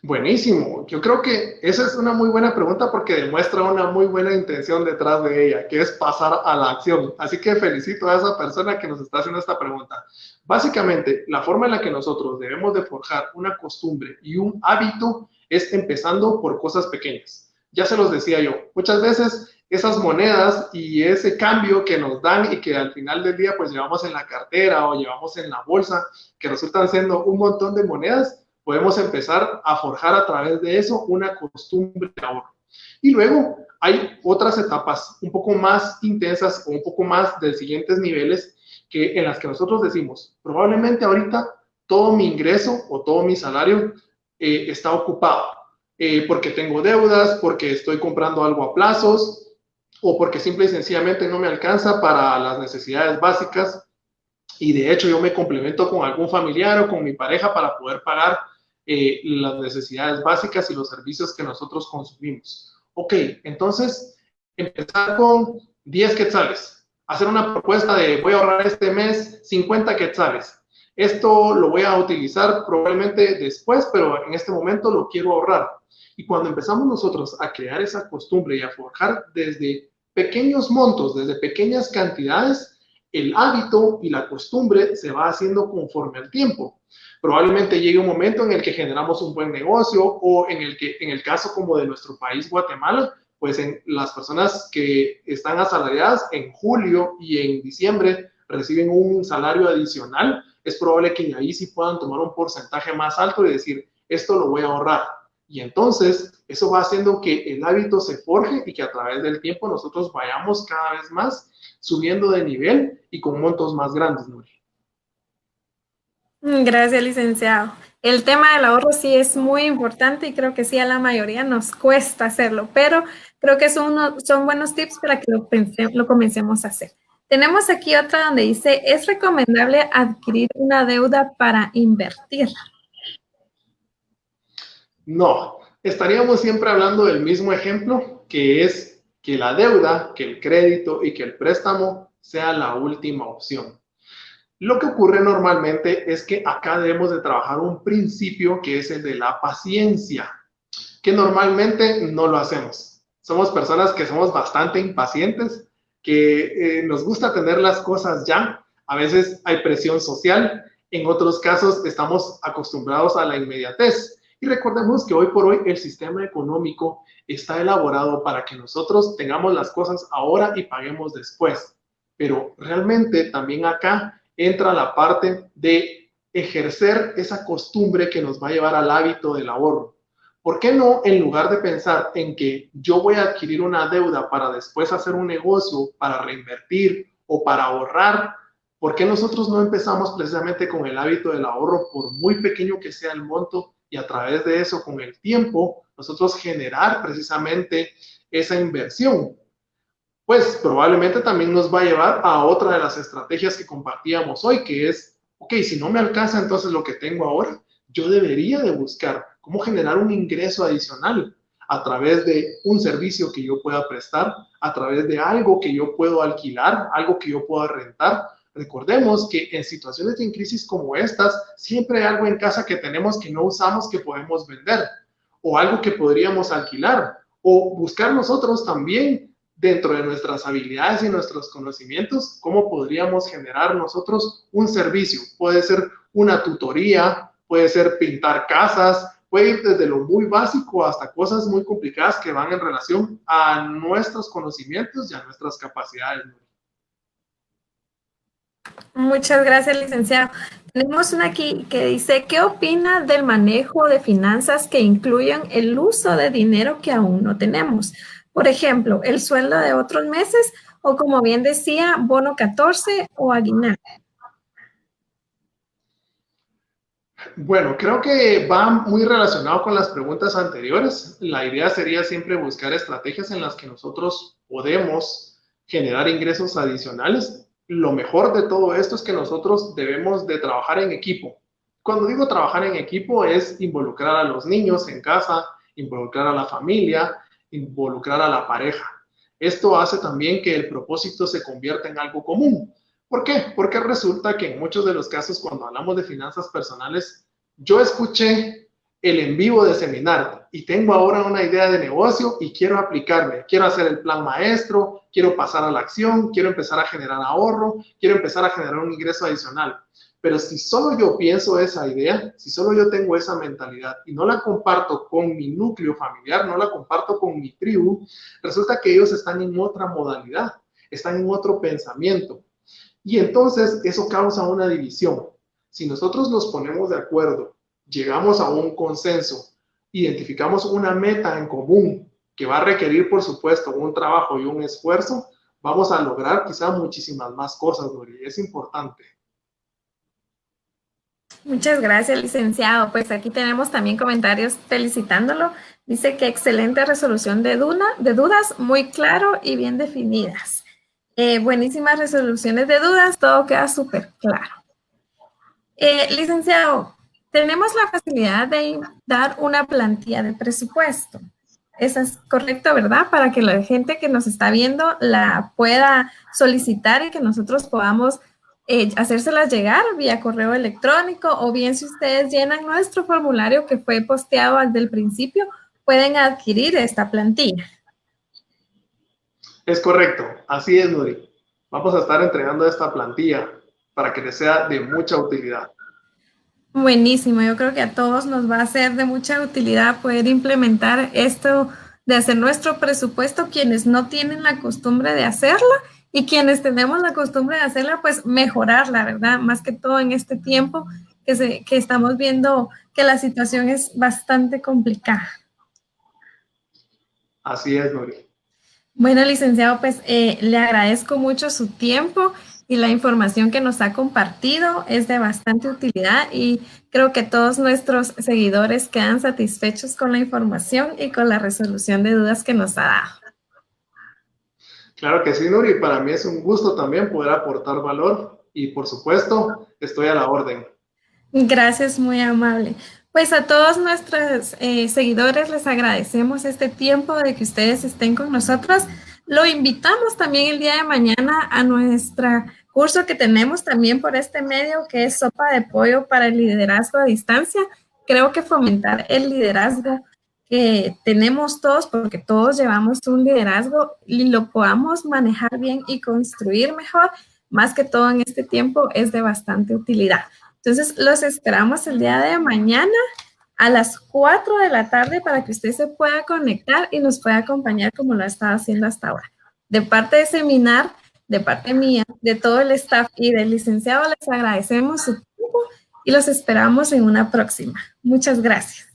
Buenísimo. Yo creo que esa es una muy buena pregunta porque demuestra una muy buena intención detrás de ella, que es pasar a la acción. Así que felicito a esa persona que nos está haciendo esta pregunta. Básicamente, la forma en la que nosotros debemos de forjar una costumbre y un hábito es empezando por cosas pequeñas. Ya se los decía yo, muchas veces esas monedas y ese cambio que nos dan y que al final del día pues llevamos en la cartera o llevamos en la bolsa, que resultan siendo un montón de monedas, podemos empezar a forjar a través de eso una costumbre de ahorro. Y luego hay otras etapas un poco más intensas o un poco más de siguientes niveles en las que nosotros decimos, probablemente ahorita todo mi ingreso o todo mi salario está ocupado, porque tengo deudas, porque estoy comprando algo a plazos o porque simple y sencillamente no me alcanza para las necesidades básicas y de hecho yo me complemento con algún familiar o con mi pareja para poder pagar las necesidades básicas y los servicios que nosotros consumimos. Ok, entonces empezar con 10 quetzales, hacer una propuesta de voy a ahorrar este mes 50 quetzales. Esto lo voy a utilizar probablemente después, pero en este momento lo quiero ahorrar. Y cuando empezamos nosotros a crear esa costumbre y a forjar desde pequeños montos, desde pequeñas cantidades, el hábito y la costumbre se va haciendo conforme al tiempo. Probablemente llegue un momento en el que generamos un buen negocio o en el caso como de nuestro país, Guatemala, pues en las personas que están asalariadas en julio y en diciembre reciben un salario adicional, es probable que ahí sí puedan tomar un porcentaje más alto y decir, esto lo voy a ahorrar. Y entonces eso va haciendo que el hábito se forje y que a través del tiempo nosotros vayamos cada vez más subiendo de nivel y con montos más grandes, Nuri. Gracias, licenciado. El tema del ahorro sí es muy importante y creo que sí a la mayoría nos cuesta hacerlo, pero creo que son buenos tips para que lo comencemos a hacer. Tenemos aquí otra donde dice, ¿es recomendable adquirir una deuda para invertir? No, estaríamos siempre hablando del mismo ejemplo, que es que la deuda, que el crédito y que el préstamo sea la última opción. Lo que ocurre normalmente es que acá debemos de trabajar un principio que es el de la paciencia, que normalmente no lo hacemos. Somos personas que somos bastante impacientes, que nos gusta tener las cosas ya. A veces hay presión social, en otros casos estamos acostumbrados a la inmediatez. Y recordemos que hoy por hoy el sistema económico está elaborado para que nosotros tengamos las cosas ahora y paguemos después. Pero realmente también acá entra la parte de ejercer esa costumbre que nos va a llevar al hábito del ahorro. ¿Por qué no, en lugar de pensar en que yo voy a adquirir una deuda para después hacer un negocio, para reinvertir o para ahorrar, ¿Por qué nosotros no empezamos precisamente con el hábito del ahorro, por muy pequeño que sea el monto, y a través de eso, con el tiempo, nosotros generar precisamente esa inversión? Pues probablemente también nos va a llevar a otra de las estrategias que compartíamos hoy, que es, ok, si no me alcanza entonces lo que tengo ahora, yo debería de buscar cómo generar un ingreso adicional a través de un servicio que yo pueda prestar, a través de algo que yo puedo alquilar, algo que yo pueda rentar. Recordemos que en situaciones de crisis como estas, siempre hay algo en casa que tenemos que no usamos que podemos vender, o algo que podríamos alquilar, o buscar nosotros también dentro de nuestras habilidades y nuestros conocimientos, cómo podríamos generar nosotros un servicio. Puede ser una tutoría, puede ser pintar casas, puede ir desde lo muy básico hasta cosas muy complicadas que van en relación a nuestros conocimientos y a nuestras capacidades. Muchas gracias, licenciado. Tenemos una aquí que dice, ¿qué opina del manejo de finanzas que incluyen el uso de dinero que aún no tenemos? Por ejemplo, el sueldo de otros meses o, como bien decía, bono 14 o aguinaldo. Bueno, creo que va muy relacionado con las preguntas anteriores. La idea sería siempre buscar estrategias en las que nosotros podemos generar ingresos adicionales. Lo mejor de todo esto es que nosotros debemos de trabajar en equipo. Cuando digo trabajar en equipo es involucrar a los niños en casa, involucrar a la familia, involucrar a la pareja. Esto hace también que el propósito se convierta en algo común. ¿Por qué? Porque resulta que en muchos de los casos, cuando hablamos de finanzas personales, yo escuché el en vivo de Seminar y tengo ahora una idea de negocio y quiero aplicarme, quiero hacer el plan maestro, quiero pasar a la acción, quiero empezar a generar ahorro, quiero empezar a generar un ingreso adicional. Pero si solo yo pienso esa idea, si solo yo tengo esa mentalidad y no la comparto con mi núcleo familiar, no la comparto con mi tribu, resulta que ellos están en otra modalidad, están en otro pensamiento. Y entonces eso causa una división. Si nosotros nos ponemos de acuerdo, llegamos a un consenso, identificamos una meta en común que va a requerir, por supuesto, un trabajo y un esfuerzo, vamos a lograr quizá muchísimas más cosas, Dori. Es importante. Muchas gracias, licenciado. Pues aquí tenemos también comentarios felicitándolo. Dice que excelente resolución de dudas, muy claro y bien definidas. Buenísimas resoluciones de dudas, todo queda súper claro. Licenciado, tenemos la facilidad de dar una plantilla de presupuesto. Eso es correcto, ¿verdad? Para que la gente que nos está viendo la pueda solicitar y que nosotros podamos hacérselas llegar vía correo electrónico, o bien si ustedes llenan nuestro formulario que fue posteado desde el principio, pueden adquirir esta plantilla. Es correcto, así es, Nuri. Vamos a estar entregando esta plantilla para que les sea de mucha utilidad. Buenísimo, yo creo que a todos nos va a ser de mucha utilidad poder implementar esto de hacer nuestro presupuesto, quienes no tienen la costumbre de hacerla y quienes tenemos la costumbre de hacerla, pues mejorarla, ¿verdad? Más que todo en este tiempo que estamos viendo que la situación es bastante complicada. Así es, Nuri. Bueno, licenciado, pues le agradezco mucho su tiempo y la información que nos ha compartido es de bastante utilidad y creo que todos nuestros seguidores quedan satisfechos con la información y con la resolución de dudas que nos ha dado. Claro que sí, Nuri. Para mí es un gusto también poder aportar valor y, por supuesto, estoy a la orden. Gracias, muy amable. Pues a todos nuestros seguidores les agradecemos este tiempo de que ustedes estén con nosotros. Lo invitamos también el día de mañana a nuestro curso que tenemos también por este medio, que es Sopa de Pollo para el Liderazgo a Distancia. Creo que fomentar el liderazgo que tenemos todos, porque todos llevamos un liderazgo y lo podamos manejar bien y construir mejor, más que todo en este tiempo, es de bastante utilidad. Entonces, los esperamos el día de mañana a las 4 de la tarde para que usted se pueda conectar y nos pueda acompañar como lo ha estado haciendo hasta ahora. De parte de Seminar, de parte mía, de todo el staff y del licenciado, les agradecemos su tiempo y los esperamos en una próxima. Muchas gracias.